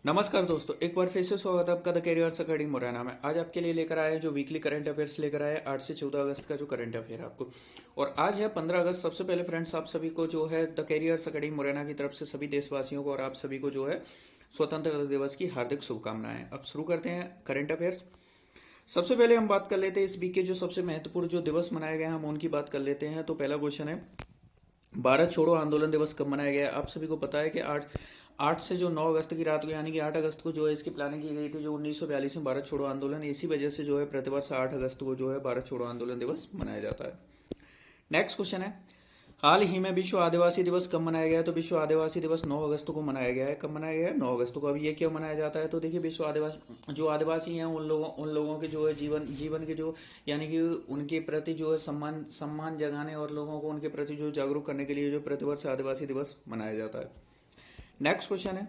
नमस्कार दोस्तों, एक बार फिर से स्वागत है आपका द कैरियर्स अकेडमी मुरैना में। आज आपके लिए लेकर आए हैं जो वीकली करंट अफेयर्स लेकर आए हैं 8 से 14 अगस्त का जो करंट अफेयर है आपको। और आज है 15 अगस्त। सबसे पहले फ्रेंड्स, आप सभी को जो है द कैरियर्स अकेडमी मुरैना की तरफ से सभी देशवासियों को और आप सभी को जो है स्वतंत्रता दिवस की हार्दिक शुभकामनाएं। अब शुरू करते हैं करंट अफेयर्स। सबसे पहले हम बात कर लेते हैं इस वीक के जो सबसे महत्वपूर्ण जो दिवस मनाए गए हैं, हम उनकी बात कर लेते हैं। तो पहला क्वेश्चन है, भारत छोड़ो आंदोलन दिवस कब मनाया गया है? आप सभी को पता है कि आठ से जो 9 अगस्त की रात को, यानी कि 8 अगस्त को जो है इसकी प्लानिंग की गई थी, जो 1942 में भारत छोड़ो आंदोलन, इसी वजह से जो है प्रतिवर्ष 8 अगस्त को जो है भारत छोड़ो आंदोलन दिवस मनाया जाता है। नेक्स्ट क्वेश्चन है, हाल ही में विश्व आदिवासी दिवस कब मनाया गया है? तो विश्व आदिवासी दिवस 9 अगस्त को मनाया गया है। कब मनाया गया है? 9 अगस्त को। अब ये क्यों मनाया जाता है? तो देखिए, विश्व आदिवासी जो आदिवासी हैं उन लोगों के जो है जीवन जीवन के जो, यानी कि उनके प्रति जो है सम्मान सम्मान जगाने और लोगों को उनके प्रति जो जागरूक करने के लिए जो प्रतिवर्ष आदिवासी दिवस मनाया जाता है। नेक्स्ट क्वेश्चन है,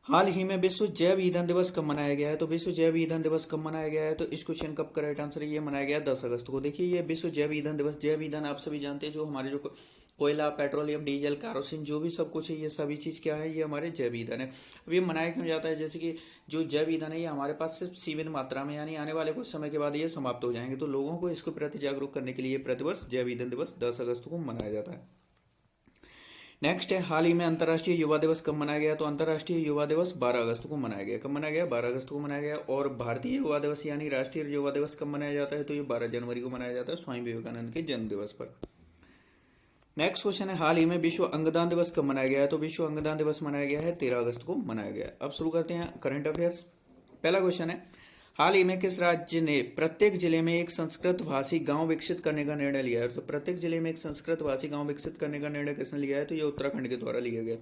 हाल ही में विश्व जैव ईंधन दिवस कब मनाया गया है? तो विश्व जैव ईंधन दिवस कब मनाया गया है? तो इस क्वेश्चन का करेक्ट आंसर ये मनाया गया है 10 अगस्त को। देखिए, ये विश्व जैव ईंधन दिवस, जैव ईंधन आप सभी जानते हैं, जो हमारे जो कोयला, पेट्रोलियम, डीजल, कैरोसिन, जो भी सब कुछ है, ये सभी चीज़ क्या है? ये हमारे जैव ईंधन है। अब ये मनाया क्यों जाता है? जैसे कि जो जैव ईंधन है ये हमारे पास सिर्फ सीमित मात्रा में, यानी आने वाले कुछ समय के बाद ये समाप्त हो जाएंगे, तो लोगों को इसके प्रति जागरूक करने के लिए प्रतिवर्ष जैव ईंधन दिवस 10 अगस्त को मनाया जाता है। नेक्स्ट है, हाल ही में अंतर्राष्ट्रीय युवा दिवस कब मनाया गया? तो अंतर्राष्ट्रीय युवा दिवस 12 अगस्त को मनाया गया। कब मनाया गया? 12 अगस्त को मनाया गया। और भारतीय युवा दिवस यानी राष्ट्रीय युवा दिवस कब मनाया जाता है? तो ये 12 जनवरी को मनाया जाता है, स्वामी विवेकानंद के जन्म दिवस पर। नेक्स्ट क्वेश्चन है, हाल ही में विश्व अंगदान दिवस कब मनाया गया है? तो विश्व अंगदान दिवस मनाया गया है 13 अगस्त को मनाया गया है। अब शुरू करते हैं करंट अफेयर्स। पहला क्वेश्चन है, हाल ही में किस राज्य ने प्रत्येक जिले में एक संस्कृत भाषी गांव विकसित करने का निर्णय लिया है? तो प्रत्येक जिले में एक संस्कृत भाषी गांव विकसित करने का निर्णय किसने लिया है? तो ये उत्तराखंड के द्वारा लिया गया,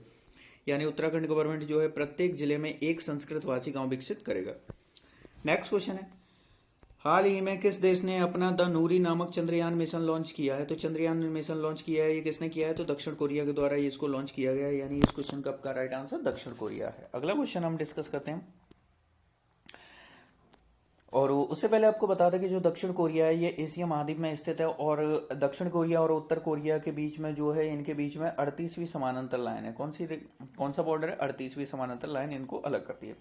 यानी उत्तराखंड गवर्नमेंट जो है प्रत्येक जिले में एक संस्कृत भाषी गांव विकसित करेगा। नेक्स्ट क्वेश्चन है, हाल ही में किस देश ने अपना द नूरी नामक चंद्रयान मिशन लॉन्च किया है? तो चंद्रयान मिशन लॉन्च किया है, ये किसने किया है? तो दक्षिण कोरिया के द्वारा ये इसको लॉन्च किया गया है, यानी इस क्वेश्चन का आपका राइट आंसर दक्षिण कोरिया है। अगला क्वेश्चन हम डिस्कस करते हैं, और उससे पहले आपको बता दें कि जो दक्षिण कोरिया है ये एशिया महाद्वीप में स्थित है, और दक्षिण कोरिया और उत्तर कोरिया के बीच में जो है, इनके बीच में 38वीं समानांतर लाइन है। कौन सा बॉर्डर है? 38वीं समानांतर लाइन इनको अलग करती है।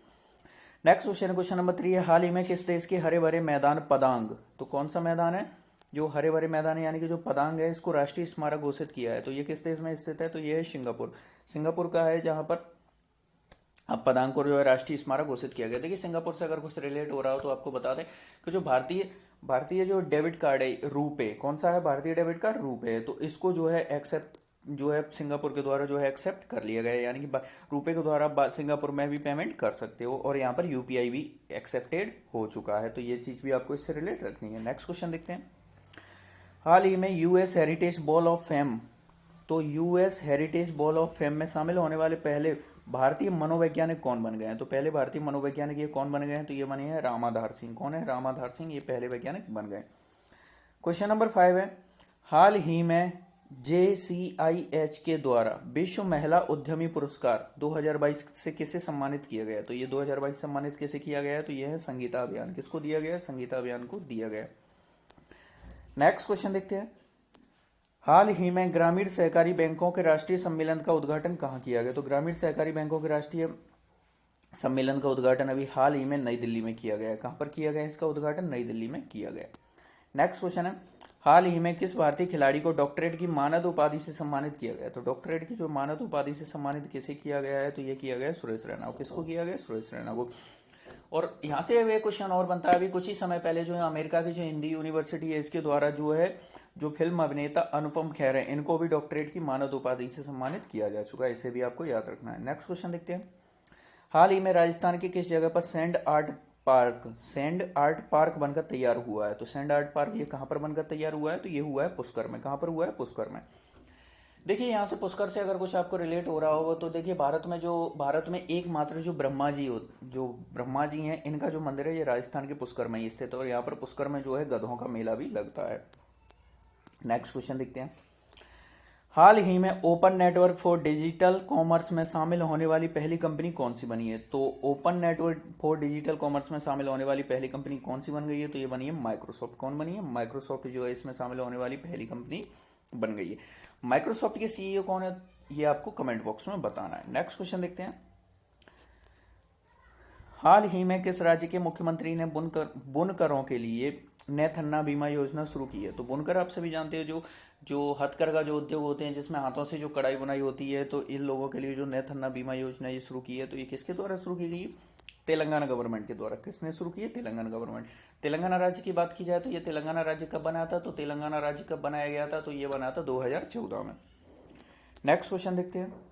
नेक्स्ट क्वेश्चन, क्वेश्चन नंबर 3 है, हाल ही में किस देश के हरे भरे मैदान पदांग, तो कौन सा मैदान है जो हरे भरे मैदान है, यानी कि जो पदांग है, इसको राष्ट्रीय स्मारक घोषित किया है? तो ये किस देश में स्थित है? तो ये है सिंगापुर। सिंगापुर का है, जहां पर अब पदांग को जो है राष्ट्रीय स्मारक घोषित किया गया। देखिए, सिंगापुर से अगर कुछ रिलेट हो रहा हो तो आपको बता दें कि जो भारतीय भारतीय जो डेबिट कार्ड है रूपे, कौन सा है? भारतीय डेबिट कार्ड रूपे है, तो इसको जो है एक्सेप्ट जो है सिंगापुर के द्वारा जो है एक्सेप्ट कर लिया गया है, यानी कि रुपए के द्वारा सिंगापुर में भी पेमेंट कर सकते हो, और यहाँ पर यूपीआई भी एक्सेप्टेड हो चुका है, तो ये चीज़ भी आपको इससे रिलेट रखनी है। नेक्स्ट क्वेश्चन देखते हैं, हाल ही में US Heritage Hall of Fame, तो US Heritage Hall of Fame में शामिल होने वाले पहले भारतीय मनोवैज्ञानिक कौन बन गए हैं? तो पहले भारतीय मनोवैज्ञानिक ये कौन बन गए हैं? तो ये बने हैं रामाधार सिंह। कौन है? रामाधार सिंह, ये पहले वैज्ञानिक बन गए। क्वेश्चन नंबर 5 है, हाल ही में JCIH के द्वारा विश्व महिला उद्यमी पुरस्कार 2022 से किसे सम्मानित किया गया? तो ये 2022 सम्मानित किसे किया गया है? तो ये है संगीता अभियान। किसको दिया गया है? संगीता अभियान को दिया गया। नेक्स्ट क्वेश्चन देखते हैं, हाल ही में ग्रामीण सहकारी बैंकों के राष्ट्रीय सम्मेलन का उद्घाटन कहाँ किया गया? तो ग्रामीण सहकारी बैंकों के राष्ट्रीय सम्मेलन का उद्घाटन अभी हाल ही में नई दिल्ली में किया गया है। कहाँ पर किया गया? इसका उद्घाटन नई दिल्ली में किया गया। नेक्स्ट क्वेश्चन है, हाल ही में किस भारतीय खिलाड़ी को डॉक्टरेट की मानद उपाधि से सम्मानित किया गया? तो डॉक्टरेट की जो मानद उपाधि से सम्मानित किसे किया गया है? तो ये किया गया सुरेश रैना को। किसको किया गया? सुरेश रैना को। और यहाँ से वे क्वेश्चन और बनता है, अभी कुछ ही समय पहले जो है अमेरिका की जो हिंदी यूनिवर्सिटी है, इसके द्वारा जो है जो फिल्म अभिनेता अनुपम खेर है, इनको भी डॉक्टरेट की मानद उपाधि से सम्मानित किया जा चुका है। इसे भी आपको याद रखना है। नेक्स्ट क्वेश्चन देखते हैं, हाल ही में राजस्थान की किस जगह पर सैंड आर्ट पार्क बनकर तैयार हुआ है? तो सैंड आर्ट पार्क ये कहाँ पर बनकर तैयार हुआ है? तो ये हुआ है पुष्कर में। कहाँ पर हुआ है? पुष्कर में। देखिए, यहाँ से पुष्कर से अगर कुछ आपको रिलेट हो रहा होगा तो देखिए, भारत में एकमात्र जो ब्रह्मा जी हैं, इनका जो मंदिर है ये राजस्थान के पुष्कर में ही स्थित है, और यहाँ पर पुष्कर में जो है गधों का मेला भी लगता है। नेक्स्ट क्वेश्चन देखते हैं, हाल ही में open network for digital commerce में शामिल होने वाली पहली कंपनी कौन सी बनी है? तो open network for digital commerce में शामिल होने वाली पहली कंपनी कौन सी बन गई है? तो ये बनी है माइक्रोसॉफ्ट। कौन बनी है? माइक्रोसॉफ्ट जो है इसमें शामिल होने वाली पहली कंपनी बन गई है। माइक्रोसॉफ्ट के सीईओ कौन है? ये आपको कमेंट बॉक्स में बताना है। नेक्स्ट क्वेश्चन देखते हैं, हाल ही में किस राज्य के मुख्यमंत्री ने बुनकरों के लिए नेथन्ना बीमा योजना शुरू की है? तो बुनकर आप सभी जानते हैं, जो जो हथकरघा जो उद्योग होते हैं जिसमें हाथों से जो कढ़ाई बुनाई होती है, तो इन लोगों के लिए जो नेथन्ना बीमा योजना ये शुरू की है, तो ये किसके द्वारा शुरू की गई? तेलंगाना गवर्नमेंट के द्वारा। किसने शुरू की है? तेलंगाना गवर्नमेंट। तेलंगाना राज्य की बात की जाए तो ये तेलंगाना राज्य कब बना था? तो तेलंगाना राज्य कब बनाया गया था? तो ये बना था 2014 में। नेक्स्ट क्वेश्चन देखते हैं।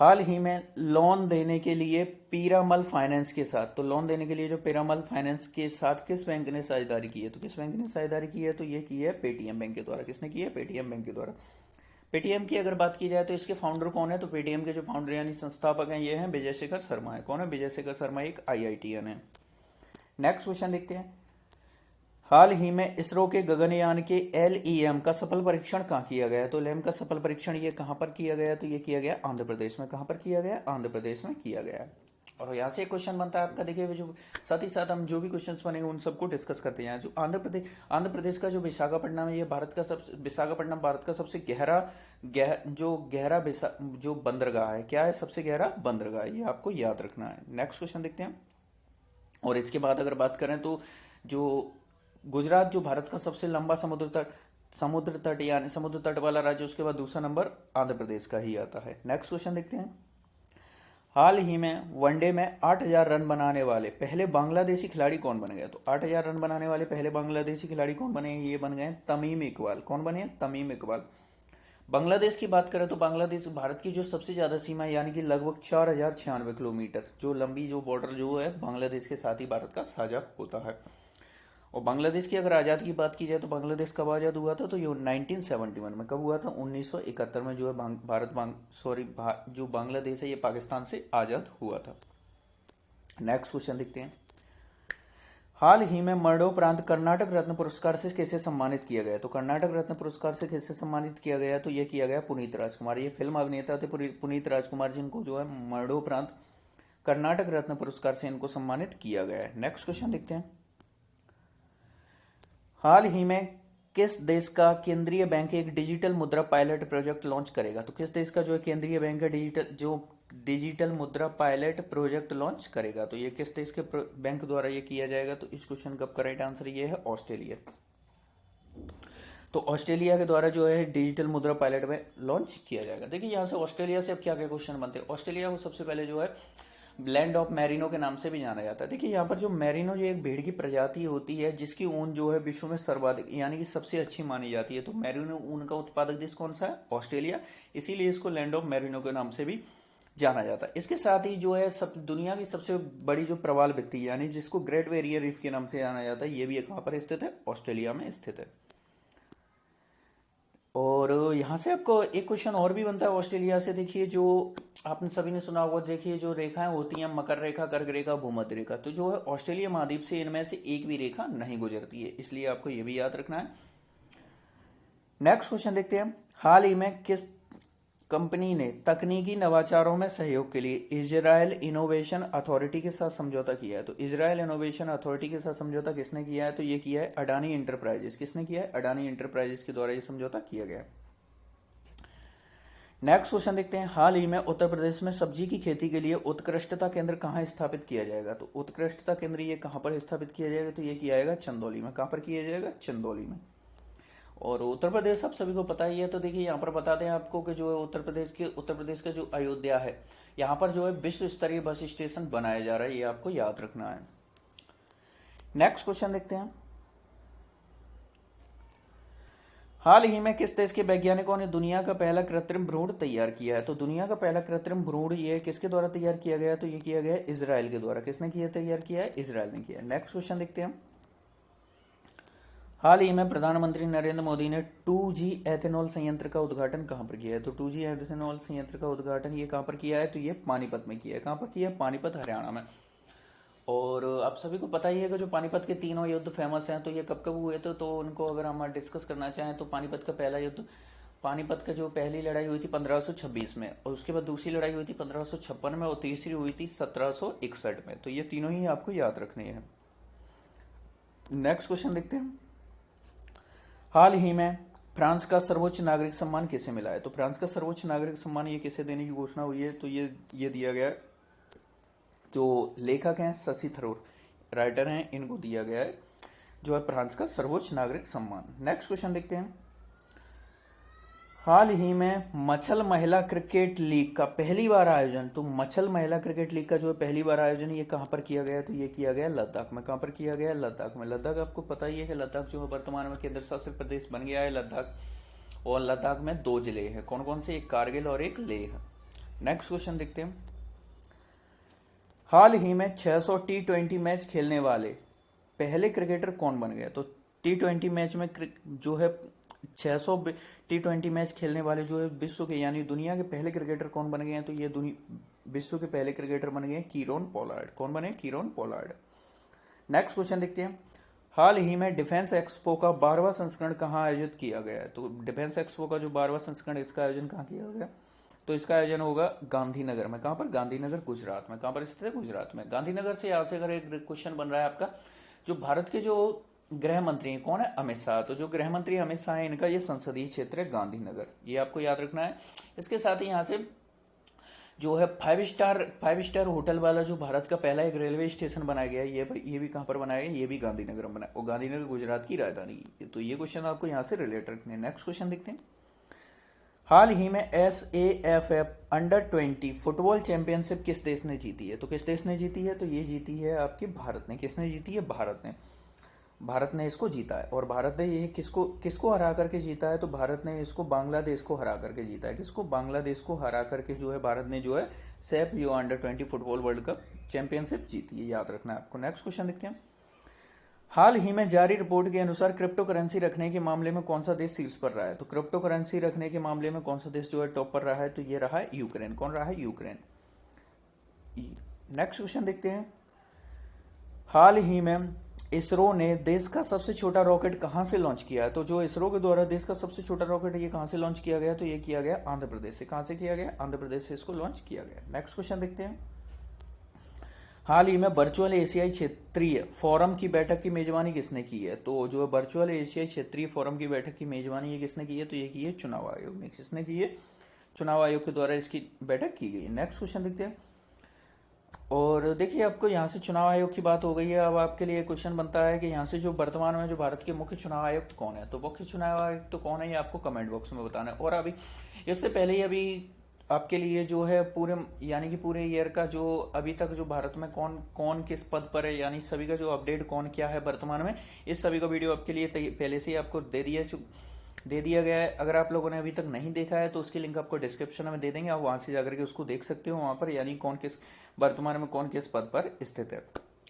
हाल ही में लोन देने के लिए पीरामल फाइनेंस के साथ, तो लोन देने के लिए जो पीरामल फाइनेंस के साथ किस बैंक ने साझेदारी की है? तो किस बैंक ने साझेदारी की है? तो ये की है पेटीएम बैंक के द्वारा। किसने की है? पेटीएम बैंक के द्वारा। पेटीएम की अगर बात की जाए तो इसके फाउंडर कौन है? तो पेटीएम के जो फाउंडर यानी संस्थापक हैं ये हैं विजय शेखर शर्मा है। कौन है? विजय शेखर शर्मा एक आईआईटीएन है। नेक्स्ट क्वेश्चन देखते हैं। हाल ही में इसरो के गगनयान के LEM का सफल परीक्षण कहाँ किया गया है? तो LEM का सफल परीक्षण ये कहाँ पर किया गया है? तो ये किया गया आंध्र प्रदेश में। कहाँ पर किया गया? आंध्र प्रदेश में किया गया है। और यहाँ से एक क्वेश्चन बनता है आपका, देखिए जो साथ ही साथ हम जो भी क्वेश्चंस बनेंगे उन सबको डिस्कस करते हैं। जो आंध्र प्रदेश का जो विशाखापट्टनम है, ये विशाखापट्टनम भारत का सबसे गहरा जो बंदरगाह है। क्या है? सबसे गहरा बंदरगाह है। ये आपको याद रखना है। नेक्स्ट क्वेश्चन देखते हैं। और इसके बाद अगर बात करें तो जो गुजरात जो भारत का सबसे लंबा समुद्र तट यानी समुद्र तट वाला राज्य, उसके बाद दूसरा नंबर आंध्र प्रदेश का ही आता है। नेक्स्ट क्वेश्चन देखते हैं। हाल ही में वनडे में 8,000 रन बनाने वाले पहले बांग्लादेशी खिलाड़ी कौन बन गए? तो 8,000 रन बनाने वाले पहले बांग्लादेशी खिलाड़ी कौन बने? ये बन गए तमीम इकबाल। कौन बने? तमीम इकबाल। बांग्लादेश की बात करें तो बांग्लादेश भारत की जो सबसे ज़्यादा सीमा है यानी कि लगभग 4,096 किलोमीटर जो लंबी जो बॉर्डर जो है बांग्लादेश के साथ ही भारत का साझा होता है। और बांग्लादेश की अगर आज़ाद की बात की जाए तो बांग्लादेश कब आज़ाद हुआ था? तो ये 1971 में। कब हुआ था? 1971 में जो है जो बांग्लादेश है ये पाकिस्तान से आज़ाद हुआ था। नेक्स्ट क्वेश्चन देखते हैं। हाल ही में मरणोपरांत कर्नाटक रत्न पुरस्कार से किसे सम्मानित किया गया? तो कर्नाटक रत्न पुरस्कार से किसे सम्मानित किया गया? तो ये किया गया पुनीत राजकुमार। ये फिल्म अभिनेता थे पुनीत राजकुमार, जिनको जो है मरणोपरांत कर्नाटक रत्न पुरस्कार से इनको सम्मानित किया गया है। नेक्स्ट क्वेश्चन देखते हैं। हाल ही में किस देश का केंद्रीय बैंक एक डिजिटल मुद्रा पायलट प्रोजेक्ट लॉन्च करेगा? तो किस देश का जो है केंद्रीय बैंक है डिजिटल मुद्रा पायलट प्रोजेक्ट लॉन्च करेगा? तो ये किस देश के बैंक द्वारा ये किया जाएगा? तो इस क्वेश्चन का करेक्ट आंसर ये है ऑस्ट्रेलिया। तो ऑस्ट्रेलिया के द्वारा जो है डिजिटल मुद्रा पायलट में लॉन्च किया जाएगा। देखिए यहाँ से ऑस्ट्रेलिया से अब क्या क्या क्वेश्चन बनते हैं। ऑस्ट्रेलिया को सबसे पहले जो है लैंड ऑफ मैरिनो के नाम से भी जाना जाता है। देखिए यहाँ पर जो मैरिनो जो एक भेड़ की प्रजाति होती है जिसकी ऊन जो है विश्व में सर्वाधिक यानी कि सबसे अच्छी मानी जाती है, तो मैरिनो ऊन का उत्पादक देश कौन सा है? ऑस्ट्रेलिया। इसीलिए इसको लैंड ऑफ मैरिनो के नाम से भी जाना जाता है। इसके साथ ही जो है सब दुनिया की सबसे बड़ी जो प्रवाल भित्ति यानी जिसको ग्रेट बैरियर रीफ के नाम से जाना जाता है, ये भी कहाँ पर स्थित है? ऑस्ट्रेलिया में स्थित है। और यहाँ से आपको एक क्वेश्चन और भी बनता है ऑस्ट्रेलिया से। देखिए जो आपने सभी ने सुना होगा, देखिए जो रेखाएं होती हैं मकर रेखा, कर्क रेखा, भूमध्य रेखा, तो जो है ऑस्ट्रेलिया महाद्वीप से इनमें से एक भी रेखा नहीं गुजरती है, इसलिए आपको ये भी याद रखना है। नेक्स्ट क्वेश्चन देखते हैं। हाल ही में किस कंपनी ने तकनीकी नवाचारों में सहयोग के लिए इजराइल इनोवेशन अथॉरिटी के साथ समझौता किया है? तो इजराइल इनोवेशन अथॉरिटी के साथ समझौता किसने किया है? तो ये किया है अडानी इंटरप्राइजेस। किसने किया है? अडानी इंटरप्राइजेस के द्वारा ये समझौता किया गया है। नेक्स्ट क्वेश्चन देखते हैं। हाल ही में उत्तर प्रदेश में सब्जी की खेती के लिए उत्कृष्टता केंद्र कहाँ स्थापित किया जाएगा? तो उत्कृष्टता केंद्र ये कहाँ पर स्थापित किया जाएगा? तो ये किया जाएगा चंदौली में। कहाँ पर किया जाएगा? चंदौली में। और उत्तर प्रदेश आप सभी को पता ही है, तो देखिए यहाँ पर बताते हैं आपको कि जो है उत्तर प्रदेश का जो अयोध्या है, यहाँ पर जो है विश्व स्तरीय बस स्टेशन बनाया जा रहा है, ये आपको याद रखना है। नेक्स्ट क्वेश्चन देखते हैं। हाल ही में किस देश के वैज्ञानिकों ने दुनिया का पहला कृत्रिम भ्रूण तैयार किया है? तो दुनिया का पहला कृत्रिम भ्रूण ये किसके द्वारा तैयार किया गया? तो ये किया गया इजराइल के द्वारा। किसने किया? तैयार किया है इजराइल ने किया। नेक्स्ट क्वेश्चन देखते हैं। हाल ही में प्रधानमंत्री नरेंद्र मोदी ने 2G एथेनॉल संयंत्र का उद्घाटन कहां पर किया है? तो 2G एथेनॉल संयंत्र का उद्घाटन ये कहां पर किया है? तो ये पानीपत में किया है। कहां पर किया है? पानीपत, हरियाणा में। और आप सभी को पता ही है कि जो पानीपत के तीनों युद्ध फेमस हैं, तो ये कब कब हुए थे? तो उनको अगर हम डिस्कस करना चाहें तो पानीपत का पहला युद्ध, पानीपत का जो पहली लड़ाई हुई थी 1526 में, और उसके बाद दूसरी लड़ाई हुई थी 1556 में, और तीसरी हुई थी 1761 में। तो ये तीनों ही आपको याद रखने हैं। नेक्स्ट क्वेश्चन देखते हैं। हाल ही में फ्रांस का सर्वोच्च नागरिक सम्मान किसे मिला है? तो फ्रांस का सर्वोच्च नागरिक सम्मान ये किसे देने की घोषणा हुई है? तो ये दिया गया है जो लेखक हैं शशि थरूर, राइटर हैं, इनको दिया गया है जो है फ्रांस का सर्वोच्च नागरिक सम्मान। नेक्स्ट क्वेश्चन देखते हैं। हाल ही में मछल महिला क्रिकेट लीग का पहली बार आयोजन, तो मछल महिला क्रिकेट लीग का जो है पहली बार आयोजन ये कहाँ पर किया गया है? तो ये किया गया लद्दाख में। कहाँ पर किया गया है? लद्दाख में। लद्दाख आपको पता ही है कि लद्दाख जो है वर्तमान में केंद्र शासित प्रदेश बन गया है लद्दाख, और लद्दाख में 2 जिले हैं। कौन कौन से? एक कारगिल और एक लेह। नेक्स्ट क्वेश्चन देखते हैं। हाल ही में 600 T20 मैच खेलने वाले पहले क्रिकेटर कौन बन गए? तो T20 मैच में जो है 600 T20 मैच खेलने वाले जो है विश्व के यानी दुनिया के पहले क्रिकेटर कौन बन गए हैं? तो ये विश्व के पहले क्रिकेटर बन गए कीरोन पोलार्ड। कौन बने? Kieron Pollard. नेक्स्ट क्वेश्चन देखते हैं। हाल ही में डिफेंस एक्सपो का 12वां संस्करण कहाँ आयोजित किया गया है? तो डिफेंस एक्सपो का जो 12वां संस्करण, इसका आयोजन कहाँ किया गया? तो इसका आयोजन होगा गांधीनगर में। कहाँ पर? गांधीनगर, गुजरात में। कहाँ पर स्थित है? गुजरात में। गांधीनगर से यहाँ से अगर एक क्वेश्चन बन रहा है आपका, जो भारत के जो गृह मंत्री हैं कौन है? अमित शाह। तो जो गृह मंत्री अमित शाह है, इनका ये संसदीय क्षेत्र है गांधीनगर, ये आपको याद रखना है। इसके साथ ही यहाँ से जो है 5 स्टार होटल वाला जो भारत का पहला एक रेलवे स्टेशन बनाया गया है, ये भी कहाँ पर बनाया गया? ये भी गांधीनगर में बना, और गांधीनगर गुजरात की राजधानी है। तो ये क्वेश्चन आपको यहाँ से रिलेट रखने हैं। नेक्स्ट क्वेश्चन देखते हैं। हाल ही में SAFF अंडर-20 फुटबॉल चैंपियनशिप किस देश ने जीती है? तो किस देश ने जीती है? तो ये जीती है आपके भारत ने। किसने जीती है? भारत ने। भारत ने इसको जीता है। और भारत ने ये किसको हरा करके जीता है? तो भारत ने इसको बांग्लादेश को हरा करके जीता है। किसको? बांग्लादेश को हरा करके जो है भारत ने जो है सैफ जो अंडर-20 फुटबॉल वर्ल्ड कप चैंपियनशिप जीती है, याद रखना है आपको। नेक्स्ट क्वेश्चन देखते हैं। हाल ही में जारी रिपोर्ट के अनुसार क्रिप्टो करेंसी रखने के मामले में कौन सा देश शीर्ष पर रहा है? तो क्रिप्टो करेंसी रखने के मामले में कौन सा देश जो है टॉप पर रहा है? तो ये रहा है यूक्रेन। कौन रहा है? यूक्रेन। नेक्स्ट क्वेश्चन देखते हैं। हाल ही में इसरो ने देश का सबसे छोटा रॉकेट कहां से लॉन्च किया है? तो जो इसरो के द्वारा देश का सबसे छोटा रॉकेट है, ये कहां से लॉन्च किया गया? तो ये किया गया आंध्र प्रदेश से। कहां से किया गया? आंध्र प्रदेश से इसको लॉन्च किया गया। नेक्स्ट क्वेश्चन देखते हैं। हाल ही में वर्चुअल एशियाई क्षेत्रीय फोरम की बैठक की मेजबानी किसने की है? तो जो वर्चुअल एशियाई क्षेत्रीय फोरम की बैठक की मेजबानी ये किसने की है? तो ये की है चुनाव आयोग ने। किसने की है? चुनाव आयोग के द्वारा इसकी बैठक की गई। नेक्स्ट क्वेश्चन देखते हैं। और देखिए, आपको यहाँ से चुनाव आयोग की बात हो गई है। अब आपके लिए क्वेश्चन बनता है कि यहाँ से जो वर्तमान में जो भारत के मुख्य चुनाव आयुक्त कौन है? तो मुख्य चुनाव आयुक्त तो कौन है, ये आपको कमेंट बॉक्स में बताना है। और अभी इससे पहले ही अभी आपके लिए जो है पूरे यानी कि पूरे ईयर का जो अभी तक जो भारत में कौन कौन किस पद पर है, यानी सभी का जो अपडेट कौन क्या है वर्तमान में, इस सभी का वीडियो आपके लिए पहले से ही आपको दे दिया गया है। अगर आप लोगों ने अभी तक नहीं देखा है तो उसकी लिंक आपको डिस्क्रिप्शन में दे देंगे, आप वहां से जाकर के उसको देख सकते हो। वहां पर यानी कौन किस वर्तमान में कौन किस पद पर स्थित है।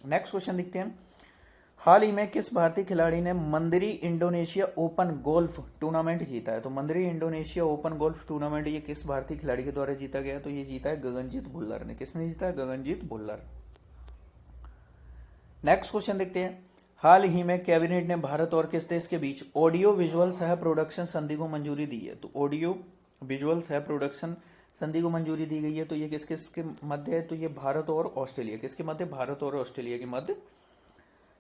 नेक्स्ट क्वेश्चन देखते हैं। हाल ही में किस भारतीय खिलाड़ी ने मंदिरी इंडोनेशिया ओपन गोल्फ टूर्नामेंट जीता है? तो मंदिरी इंडोनेशिया ओपन गोल्फ टूर्नामेंट ये किस भारतीय खिलाड़ी के द्वारा जीता गया? तो ये जीता है गगनजीत भुल्लर ने। किसने जीता है? गगनजीत भुल्लर। नेक्स्ट क्वेश्चन देखते हैं। हाल ही में कैबिनेट ने भारत और किस देश के बीच ऑडियो विजुअल सह प्रोडक्शन संधि को मंजूरी दी है? तो ऑडियो विजुअल सह प्रोडक्शन संधि को मंजूरी दी गई है। तो ये किस किस के मध्य है? तो ये भारत और ऑस्ट्रेलिया। किसके मध्य? भारत और ऑस्ट्रेलिया के मध्य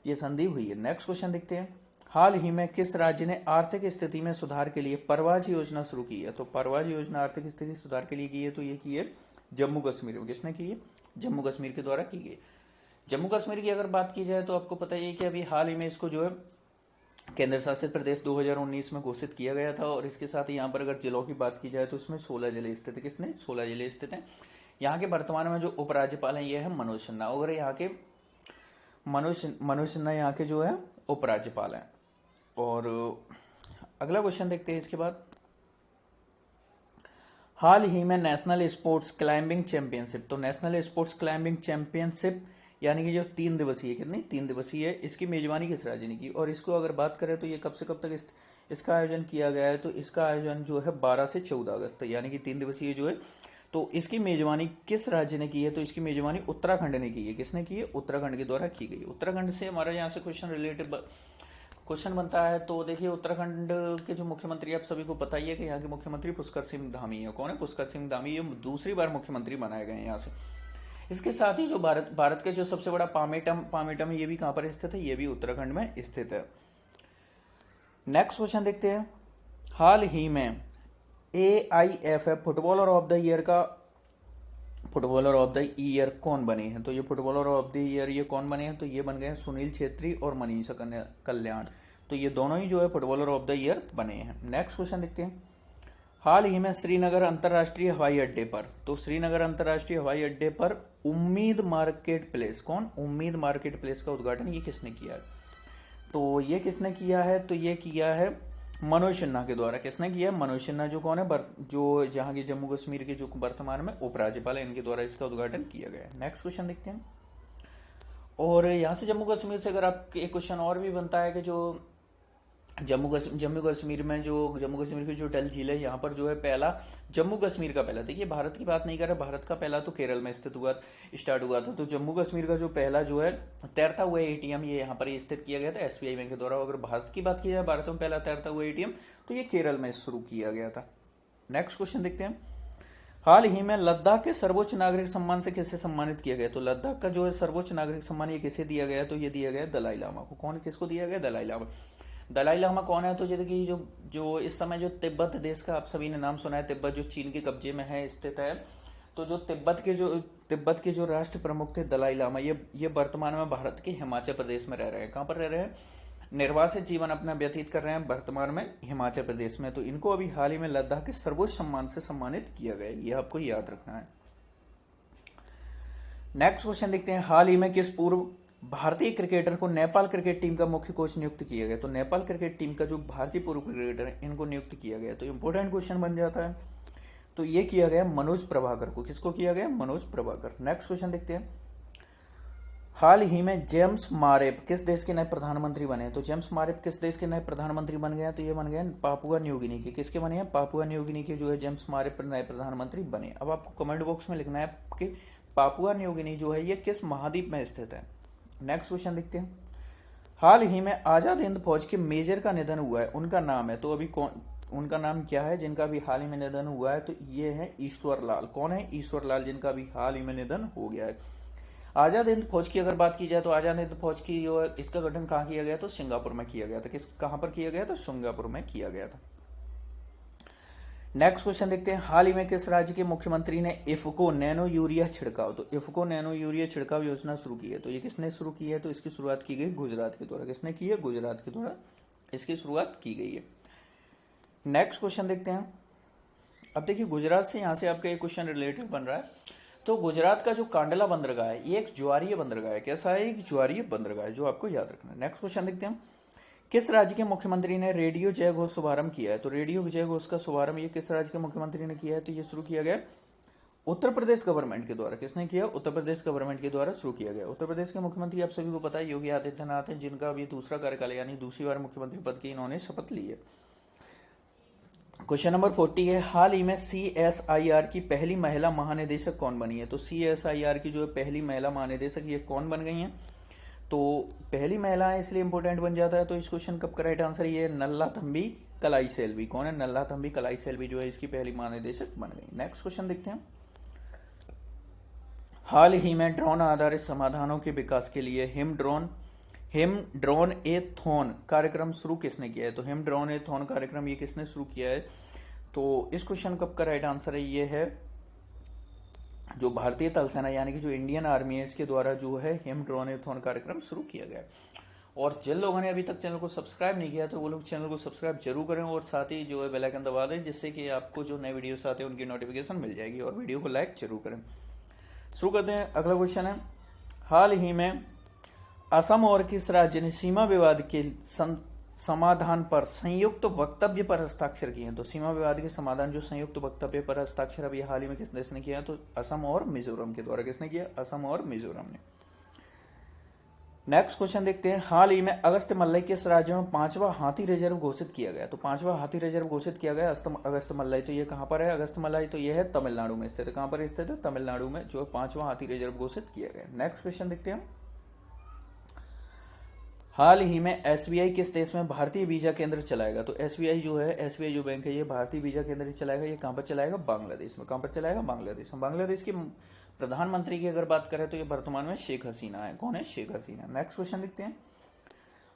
ये संधि हुई है। नेक्स्ट क्वेश्चन देखते हैं। हाल ही में किस राज्य ने आर्थिक स्थिति में सुधार के लिए परवाज योजना शुरू की है? तो परवाज योजना आर्थिक स्थिति सुधार के लिए की है। तो ये की है जम्मू कश्मीर में। किसने की है? जम्मू कश्मीर के द्वारा की गई। जम्मू कश्मीर की अगर बात की जाए तो आपको पता ही है कि अभी हाल ही में इसको जो है केंद्र शासित प्रदेश 2019 में घोषित किया गया था। और इसके साथ ही यहाँ पर अगर जिलों की बात की जाए तो इसमें 16 जिले स्थित है। किसने? 16 जिले स्थित हैं। यहाँ के वर्तमान में जो उपराज्यपाल हैं ये है मनोज सिन्हा। और यहाँ के मनोज सिन्हा यहाँ के जो है उपराज्यपाल हैं। और अगला क्वेश्चन देखते हैं इसके बाद। हाल ही में नेशनल स्पोर्ट्स क्लाइंबिंग चैंपियनशिप, तो नेशनल स्पोर्ट्स क्लाइंबिंग चैंपियनशिप यानी कि जो 3 दिवसीय, कितनी 3 दिवसीय है, इसकी मेजबानी किस राज्य ने की? और इसको अगर बात करें तो ये कब से कब तक इसका आयोजन किया गया है? तो इसका आयोजन जो है 12 से 14 अगस्त यानी कि 3 दिवसीय जो है, तो इसकी मेजबानी किस राज्य ने की है? तो इसकी मेजबानी उत्तराखंड ने की है। किसने की है? उत्तराखंड के द्वारा की गई। उत्तराखंड से हमारा यहाँ से क्वेश्चन बनता है। तो देखिए, उत्तराखंड के जो मुख्यमंत्री, आप सभी को पता ही है कि यहाँ के मुख्यमंत्री पुष्कर सिंह धामी है। कौन है? पुष्कर सिंह धामी। ये दूसरी बार मुख्यमंत्री बनाए गए हैं यहाँ से। इसके साथ ही जो भारत के जो सबसे बड़ा पामेटम ये भी कहाँ पर स्थित है? ये भी उत्तराखंड में स्थित है। नेक्स्ट क्वेश्चन देखते हैं। हाल ही में AIFF footballer of the year का फुटबॉलर ऑफ द ईयर कौन बने हैं? तो ये फुटबॉलर ऑफ द ईयर ये कौन बने हैं? तो ये बन गए हैं सुनील छेत्री और मनीषा कल्याण। तो ये दोनों ही जो है फुटबॉलर ऑफ द ईयर बने हैं। नेक्स्ट क्वेश्चन देखते हैं। हाल ही में श्रीनगर अंतर्राष्ट्रीय हवाई अड्डे पर, तो श्रीनगर अंतर्राष्ट्रीय हवाई अड्डे पर उम्मीद मार्केट प्लेस, कौन? उम्मीद मार्केट प्लेस का उद्घाटन ये किसने किया है? तो ये किसने किया है? तो ये किया है मनोज सिन्हा के द्वारा। किसने किया है? मनोज सिन्हा, जो कौन है, जो जहां के जम्मू कश्मीर के जो वर्तमान में उपराज्यपाल है, इनके द्वारा इसका उद्घाटन किया गया है। नेक्स्ट क्वेश्चन देखते हैं। और यहाँ से जम्मू कश्मीर से अगर आप एक क्वेश्चन और भी बनता है कि जो जम्मू कश्मीर में जो जम्मू कश्मीर की जो डल झील है, यहाँ पर जो है पहला, जम्मू कश्मीर का पहला, देखिए भारत की बात नहीं कर रहे, भारत का पहला तो केरल में स्टार्ट हुआ था। तो जम्मू कश्मीर का जो पहला जो है तैरता हुआ एटीएम ये यहाँ पर स्थित किया गया था एसबीआई बैंक के द्वारा। अगर भारत की बात की जाए, भारत में पहला तैरता हुआ एटीएम तो ये केरल में शुरू किया गया था। नेक्स्ट क्वेश्चन देखते हैं। हाल ही में लद्दाख के सर्वोच्च नागरिक सम्मान से किसे सम्मानित किया गया? तो लद्दाख का जो है सर्वोच्च नागरिक सम्मान ये किसे दिया गया? तो ये दिया गया दलाई लामा को। कौन, किसको दिया गया? दलाई लामा। दलाई लामा कौन है? तो जैसे कि जो जो इस समय जो तिब्बत देश का आप सभी ने नाम सुना है, तिब्बत जो चीन के कब्जे में है स्थित है, तो जो तिब्बत के जो राष्ट्र प्रमुख थे दलाई लामा, ये वर्तमान में भारत के हिमाचल प्रदेश में रह रहे हैं। कहाँ पर रह रहे हैं? निर्वासित जीवन अपना व्यतीत कर रहे हैं वर्तमान में हिमाचल प्रदेश में। तो इनको अभी हाल ही में लद्दाख के सर्वोच्च सम्मान से सम्मानित किया गया, ये आपको याद रखना है। नेक्स्ट क्वेश्चन देखते हैं। हाल ही में किस पूर्व भारतीय क्रिकेटर को नेपाल क्रिकेट टीम का मुख्य कोच नियुक्त किया गया? तो नेपाल क्रिकेट टीम का जो भारतीय पूर्व क्रिकेटर है, इनको नियुक्त किया गया। तो इंपॉर्टेंट क्वेश्चन बन जाता है। तो ये किया गया मनोज प्रभाकर को। किसको किया गया? मनोज प्रभाकर। नेक्स्ट क्वेश्चन देखते हैं। हाल ही में जेम्स मारेप किस देश के नए प्रधानमंत्री बने? तो जेम्स मारेप किस देश के नए प्रधानमंत्री बन गए? तो ये बन गए पापुआ न्यू गिनी के। किसके बने हैं? पापुआ न्यू गिनी के जो है जेम्स मारेप नए प्रधानमंत्री बने। अब आपको कमेंट बॉक्स में लिखना है कि पापुआ न्यू गिनी जो है ये किस महाद्वीप में स्थित है। नेक्स्ट क्वेश्चन देखते हैं। हाल ही में आजाद हिंद फौज के मेजर का निधन हुआ है, उनका नाम है, तो अभी कौन, उनका नाम क्या है जिनका भी हाल ही में निधन हुआ है? तो ये है ईश्वर लाल। कौन है? ईश्वर लाल, जिनका भी हाल ही में निधन हो गया है। आजाद हिंद फौज की अगर बात की जाए तो आजाद हिंद फौज की जो है इसका गठन कहाँ किया गया? तो सिंगापुर में किया गया था। कहाँ पर किया गया? तो सिंगापुर में किया गया था। नेक्स्ट क्वेश्चन देखते हैं। हाल ही में किस राज्य के मुख्यमंत्री ने इफ्को नैनो यूरिया छिड़काव, तो इफ्को नैनो यूरिया छिड़काव योजना शुरू की है? तो ये किसने शुरू की है? तो इसकी शुरुआत की गई गुजरात के द्वारा। किसने की है? गुजरात के द्वारा इसकी शुरुआत की गई है। नेक्स्ट क्वेश्चन देखते हैं। अब देखिए गुजरात से यहाँ से आपका एक क्वेश्चन रिलेटेड बन रहा है। तो गुजरात का जो कांडला बंदरगाह है ये एक ज्वारीय बंदरगाह है। कैसा है? एक ज्वारीय बंदरगाह है, जो आपको याद रखना है। नेक्स्ट क्वेश्चन देखते हैं। किस राज्य के मुख्यमंत्री ने रेडियो जय घोष शुभारंभ किया है? तो रेडियो जय घोष का शुभारंभ ये किस राज्य के मुख्यमंत्री ने किया है? तो ये शुरू किया गया उत्तर प्रदेश गवर्नमेंट के द्वारा। किसने किया? उत्तर प्रदेश गवर्नमेंट के द्वारा शुरू किया गया। उत्तर प्रदेश के मुख्यमंत्री आप सभी को पता है योगी आदित्यनाथ हैं, जिनका अभी दूसरा कार्यकाल यानी दूसरी बार मुख्यमंत्री पद की इन्होंने शपथ ली है। क्वेश्चन नंबर 40 है। हाल ही में CSIR की पहली महिला महानिदेशक कौन बनी है? तो CSIR की जो है पहली महिला महानिदेशक ये कौन बन गई हैं? तो पहली महिला है इसलिए इंपॉर्टेंट बन जाता है। तो इस क्वेश्चन का राइट आंसर ये नल्ला थम्बी कलाई सेल्वी। कौन है? नल्ला थम्बी कलाई सेल्वी जो है इसकी पहली महानिदेशक बन गई। नेक्स्ट क्वेश्चन देखते हैं। हाल ही में ड्रोन आधारित समाधानों के विकास के लिए हिम ड्रोन ए थॉन कार्यक्रम शुरू किसने किया है? तो हिम ड्रोन ए थॉन कार्यक्रम ये किसने शुरू किया है? तो इस क्वेश्चन का राइट आंसर है ये है जो भारतीय थल सेना यानी कि जो इंडियन आर्मी है इसके द्वारा जो है हिम ड्रोन ए थॉन कार्यक्रम शुरू किया गया है। और जिन लोगों ने अभी तक चैनल को सब्सक्राइब नहीं किया तो वो लोग चैनल को सब्सक्राइब जरूर करें और साथ ही जो है बेल आइकन दबा दें, जिससे कि आपको जो नए वीडियोस आते हैं उनकी नोटिफिकेशन मिल जाएगी। और वीडियो को लाइक जरूर करें। शुरू करते हैं। अगला क्वेश्चन है। हाल ही में असम और किस राज्य ने सीमा विवाद के समाधान पर संयुक्त वक्तव्य पर हस्ताक्षर किए हैं? तो सीमा विवाद के समाधान जो संयुक्त वक्तव्य पर हस्ताक्षर अभी हाल ही में किस देश ने किया? तो असम और मिजोरम के द्वारा। किसने किया? असम और मिजोरम ने। नेक्स्ट क्वेश्चन देखते हैं। हाल ही में अगस्त मल्लई किस राज्य में 5वां हाथी रिजर्व घोषित किया गया? तो 5वां हाथी रिजर्व घोषित किया गया अगस्त मल्लई। तो ये कहाँ पर है? अगस्त मल्लई तो ये है तमिलनाडु में स्थित है। कहाँ पर स्थित है? तमिलनाडु में जो 5वां हाथी रिजर्व घोषित किया गया। नेक्स्ट क्वेश्चन देखते हैं। हाल ही में SBI किस देश में भारतीय वीजा केंद्र चलाएगा? तो SBI जो बैंक है ये भारतीय वीजा केंद्र चलाएगा। ये कहाँ पर चलाएगा? बांग्लादेश में। कहाँ पर चलाएगा? बांग्लादेश में। बांग्लादेश की प्रधानमंत्री की अगर बात करें तो ये वर्तमान में शेख हसीना है। कौन है? शेख हसीना। नेक्स्ट क्वेश्चन देखते हैं।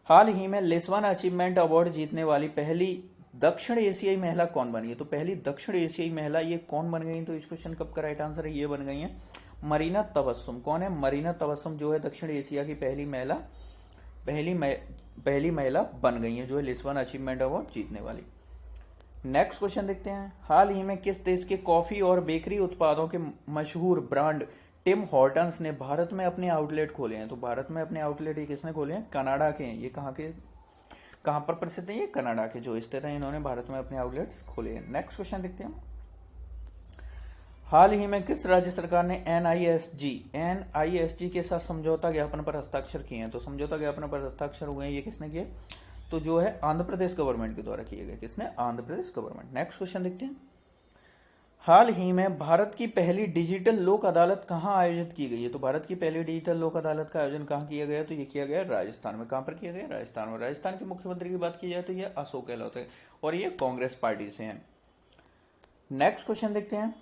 हाल ही में लिस्बन अचीवमेंट अवार्ड जीतने वाली पहली दक्षिण एशियाई महिला कौन बनी है? तो पहली दक्षिण एशियाई महिला ये कौन बन गई? तो इस क्वेश्चन का राइट आंसर है ये बन गई है मरीना तबस्सुम। कौन है? मरीना तबस्सुम जो है दक्षिण एशिया की पहली महिला बन गई है जो है लिस्बन अचीवमेंट अवार्ड जीतने वाली। नेक्स्ट क्वेश्चन देखते हैं। हाल ही में किस देश के कॉफी और बेकरी उत्पादों के मशहूर ब्रांड टिम हॉर्टन्स ने भारत में अपने आउटलेट खोले हैं? तो भारत में अपने आउटलेट ये किसने खोले हैं? कनाडा के हैं। ये कहाँ पर प्रसिद्ध है? ये कनाडा के जो स्थित है, इन्होंने भारत में अपने आउटलेट्स खोले हैं। नेक्स्ट क्वेश्चन देखते हैं। हाल ही में किस राज्य सरकार ने एनआईएसजी के साथ समझौता ज्ञापन पर हस्ताक्षर किए हैं? तो समझौता ज्ञापन पर हस्ताक्षर हुए हैं, ये किसने किए? तो जो है आंध्र प्रदेश गवर्नमेंट के द्वारा किए गए। किसने? Andhra Pradesh government. Next question देखते हैं। हाल ही में भारत की पहली डिजिटल लोक अदालत कहाँ आयोजित की गई है? तो भारत की पहली डिजिटल लोक अदालत का आयोजन कहाँ किया गया? तो ये किया गया राजस्थान में। कहाँ पर किया गया? राजस्थान में। राजस्थान के मुख्यमंत्री की बात की जाए तो ये अशोक गहलोत है और ये कांग्रेस पार्टी से हैं। नेक्स्ट क्वेश्चन देखते हैं।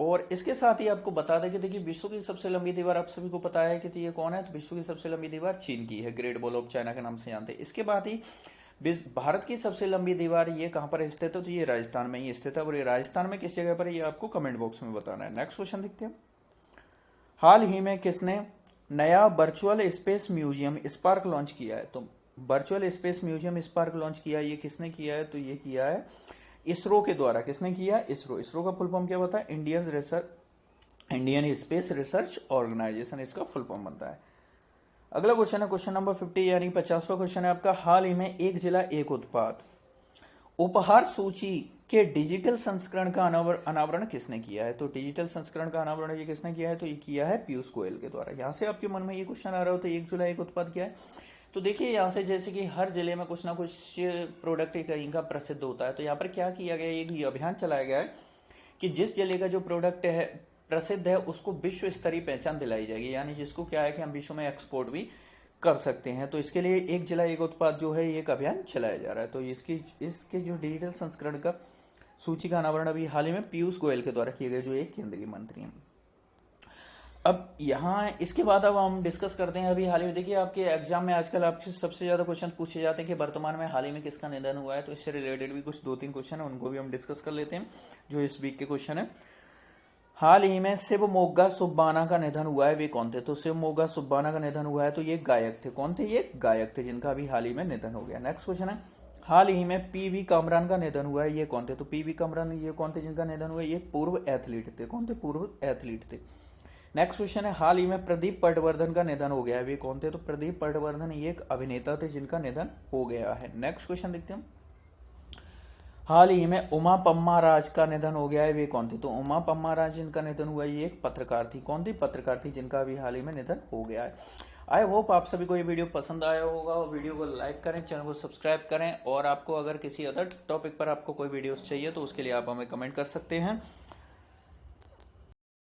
और इसके साथ ही आपको बता दें कि देखिए विश्व की सबसे लंबी दीवार आप सभी को पता है कि तो ये कौन है? तो विश्व की सबसे लंबी दीवार चीन की है, ग्रेट वॉल ऑफ चाइना के नाम से जानते हैं। इसके बाद ही भारत की सबसे लंबी दीवार ये कहाँ पर स्थित है? तो ये राजस्थान में ही स्थित है। और ये राजस्थान में किस जगह पर है ये आपको कमेंट बॉक्स में बताना है। नेक्स्ट क्वेश्चन देखते हैं। हाल ही में किसने नया virtual space museum spark launch किया है? तो virtual space museum spark launch किया है, ये किसने किया है? तो ये किया है इसरो के द्वारा। किसने किया? इसरो। इसरो का फुल फॉर्म क्या होता है? इंडियन स्पेस रिसर्च ऑर्गेनाइजेशन इसका फुल फॉर्म बनता है। अगला क्वेश्चन है क्वेश्चन नंबर 50 यानी 50वां क्वेश्चन है आपका। हाल ही में एक जिला एक उत्पाद उपहार सूची के डिजिटल संस्करण का अनावरण किसने किया है? तो डिजिटल संस्करण का अनावरण ये किसने किया है? तो ये किया है पीयूष गोयल के द्वारा। यहाँ से आपके मन में ये क्वेश्चन आ रहा हो तो एक जिला एक उत्पाद क्या है? तो देखिए यहाँ से जैसे कि हर जिले में कुछ ना कुछ प्रोडक्ट कहीं का प्रसिद्ध होता है, तो यहाँ पर क्या किया गया, एक अभियान चलाया गया है कि जिस जिले का जो प्रोडक्ट है प्रसिद्ध है उसको विश्व स्तरीय पहचान दिलाई जाएगी, यानी जिसको क्या है कि हम विश्व में एक्सपोर्ट भी कर सकते हैं। तो इसके लिए एक जिला एक उत्पाद जो है एक अभियान चलाया जा रहा है। तो इसके जो डिजिटल संस्करण का सूची का अनावरण अभी हाल ही में पीयूष गोयल के द्वारा किए गए, जो एक केंद्रीय मंत्री हैं। अब यहाँ इसके बाद अब हम डिस्कस करते हैं अभी हाल ही में। देखिए आपके एग्जाम में आजकल आपसे सबसे ज्यादा क्वेश्चन पूछे जाते हैं कि वर्तमान में हाल ही में किसका निधन हुआ है। तो इससे रिलेटेड भी कुछ 2-3 क्वेश्चन है, उनको भी हम डिस्कस कर लेते हैं जो इस वीक के क्वेश्चन है। हाल ही में शिवमोग्गा सुब्बाना का निधन हुआ है, वे कौन थे? तो शिवमोग्गा सुब्बाना का निधन हुआ है, तो ये गायक थे। कौन थे? ये गायक थे जिनका अभी हाल ही में निधन हो गया। नेक्स्ट क्वेश्चन है। हाल ही में पीवी कामरान का निधन हुआ है, ये कौन थे? तो पीवी कामरान ये कौन थे जिनका निधन हुआ है? ये पूर्व एथलीट थे। कौन थे? पूर्व एथलीट थे। नेक्स्ट क्वेश्चन है। हाल ही में प्रदीप पटवर्धन का निधन हो गया है, वे कौन थे? तो प्रदीप पटवर्धन ये एक अभिनेता थे जिनका निधन हो गया है। नेक्स्ट क्वेश्चन देखते हैं। हाल ही में उमा पम्मा राज का निधन हो गया है, वे कौन थे? तो उमा पम्मा राज जिनका निधन हुआ है ये एक पत्रकार थी। कौन थी? पत्रकार थी जिनका अभी हाल ही में निधन हो गया है। आई होप आप सभी को ये वीडियो पसंद आया होगा और वीडियो को लाइक करें, चैनल को सब्सक्राइब करें। और आपको अगर किसी अदर टॉपिक पर आपको कोई वीडियोस चाहिए तो उसके लिए आप हमें कमेंट कर सकते हैं।